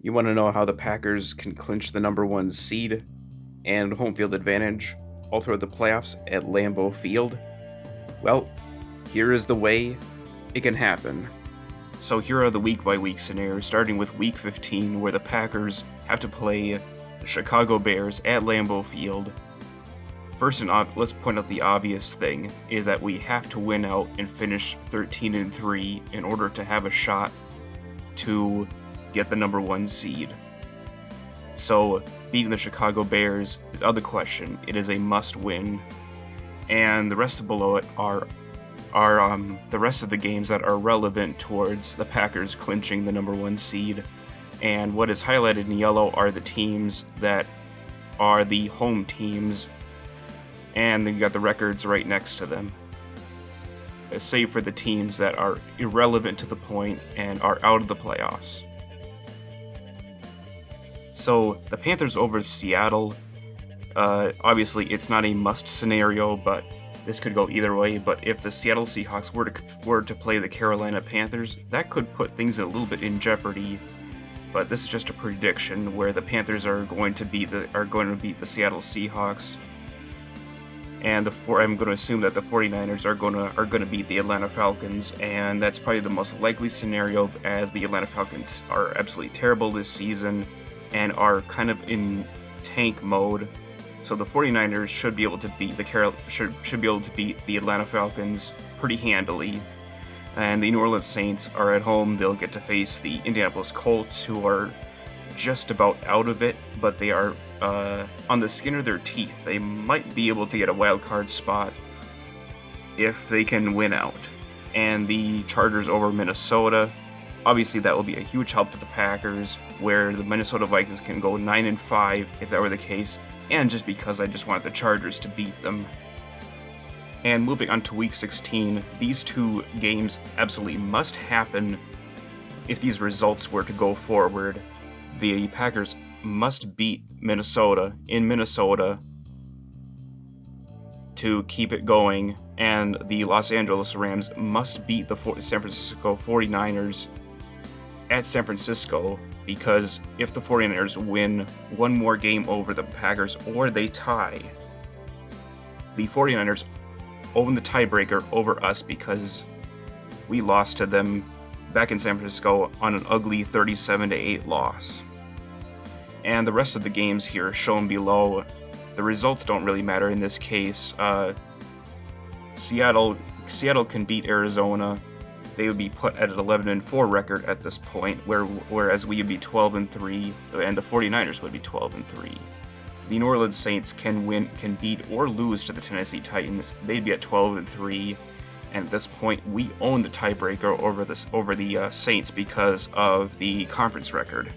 You want to know how the Packers can clinch the number one seed and home field advantage all throughout the playoffs at Lambeau Field? Well, here is the way it can happen. So here are the week-by-week scenarios, starting with Week 15, where the Packers have to play the Chicago Bears at Lambeau Field. First, let's point out the obvious thing, is that we have to win out and finish 13-3 in order to have a shot to get the number one seed. So, beating the Chicago Bears is out of the question. It is a must-win. And the rest below it are the rest of the games that are relevant towards the Packers clinching the number one seed. And what is highlighted in yellow are the teams that are the home teams, and then you got the records right next to them. Save for the teams that are irrelevant to the point and are out of the playoffs. So the Panthers over Seattle, obviously it's not a must scenario, but this could go either way. But if the Seattle Seahawks were to play the Carolina Panthers, that could put things a little bit in jeopardy. But this is just a prediction where the Panthers are going to beat the Seattle Seahawks, and I'm going to assume that the 49ers are going to beat the Atlanta Falcons, and that's probably the most likely scenario, as the Atlanta Falcons are absolutely terrible this season and are kind of in tank mode. So the 49ers should be able to beat the Atlanta Falcons pretty handily. And the New Orleans Saints are at home. They'll get to face the Indianapolis Colts, who are just about out of it, but they are on the skin of their teeth. They might be able to get a wild card spot if they can win out. And the Chargers over Minnesota, obviously that will be a huge help to the Packers, where the Minnesota Vikings can go 9-5 if that were the case, and just because I just want the Chargers to beat them. And moving on to Week 16, these two games absolutely must happen if these results were to go forward. The Packers must beat Minnesota in Minnesota to keep it going, and the Los Angeles Rams must beat the San Francisco 49ers at San Francisco, because if the 49ers win one more game over the Packers or they tie, the 49ers own the tiebreaker over us because we lost to them back in San Francisco on an ugly 37-8 loss. And the rest of the games here shown below, the results don't really matter in this case. Seattle can beat Arizona. They would be put at an 11-4 record at this point, whereas we would be 12-3, and the 49ers would be 12-3. The New Orleans Saints can beat or lose to the Tennessee Titans. They'd be at 12-3, and at this point, we own the tiebreaker over the Saints because of the conference record.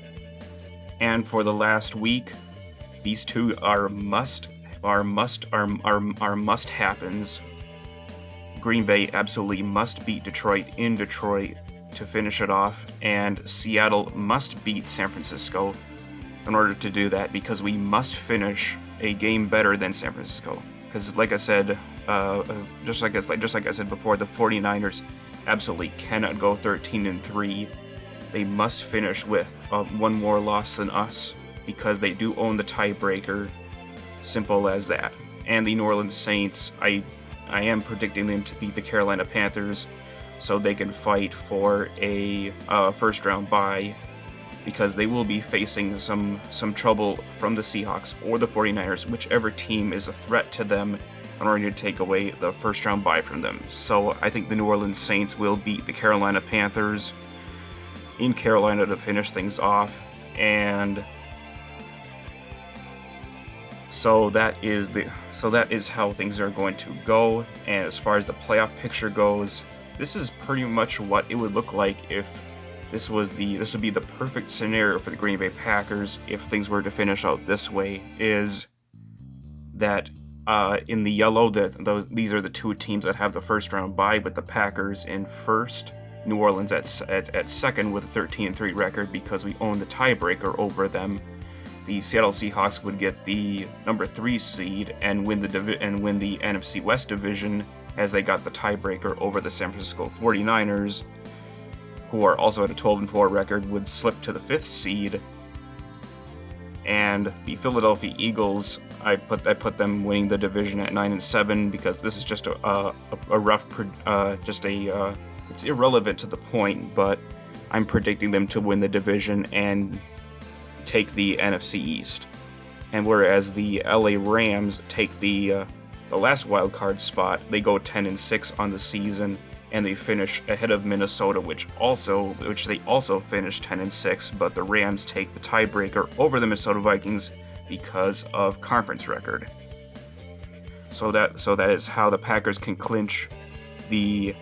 And for the last week, these two are must happens. Green Bay absolutely must beat Detroit in Detroit to finish it off, and Seattle must beat San Francisco in order to do that, because we must finish a game better than San Francisco. Because like I said, just like I said before, the 49ers absolutely cannot go 13-3. They must finish with one more loss than us, because they do own the tiebreaker. Simple as that. And the New Orleans Saints, I am predicting them to beat the Carolina Panthers so they can fight for a first round bye, because they will be facing some trouble from the Seahawks or the 49ers, whichever team is a threat to them, in order to take away the first round bye from them. So I think the New Orleans Saints will beat the Carolina Panthers in Carolina to finish things off. And so that is how things are going to go. And as far as the playoff picture goes, this is pretty much what it would look like if this would be the perfect scenario for the Green Bay Packers if things were to finish out this way. Is that in the yellow, these are the two teams that have the first round bye, with the Packers in first, New Orleans at second with a 13-3 record because we own the tiebreaker over them. The Seattle Seahawks would get the number 3 seed and win the NFC West division, as they got the tiebreaker over the San Francisco 49ers, who are also at a 12-4 record, would slip to the 5th seed, And the Philadelphia Eagles, I put them winning the division at 9-7 because this is just a rough, it's irrelevant to the point, but I'm predicting them to win the division and take the NFC East. And whereas the LA Rams take the last wild card spot, they go 10-6 on the season, and they finish ahead of Minnesota, which they also finished 10-6, but the Rams take the tiebreaker over the Minnesota Vikings because of conference record. So that is how the Packers can clinch the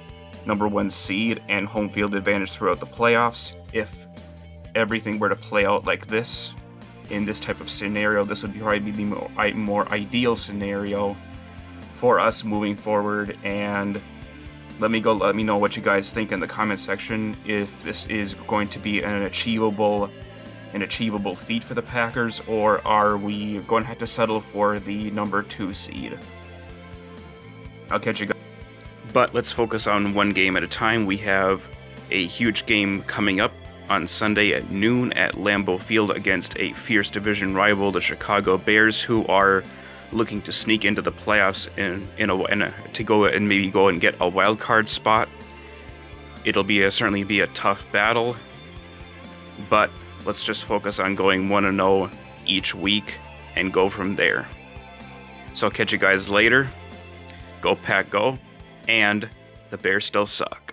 number 1 seed and home field advantage throughout the playoffs. If everything were to play out like this, in this type of scenario, this would probably be the more ideal scenario for us moving forward. And let me know what you guys think in the comment section, if this is going to be an achievable feat for the Packers, or are we going to have to settle for the number 2 seed? I'll catch you guys. But let's focus on one game at a time. We have a huge game coming up on Sunday at noon at Lambeau Field against a fierce division rival, the Chicago Bears, who are looking to sneak into the playoffs and maybe go and get a wild card spot. It'll certainly be a tough battle, but let's just focus on going 1-0 each week and go from there. So I'll catch you guys later. Go Pack, go, and the Bears still suck.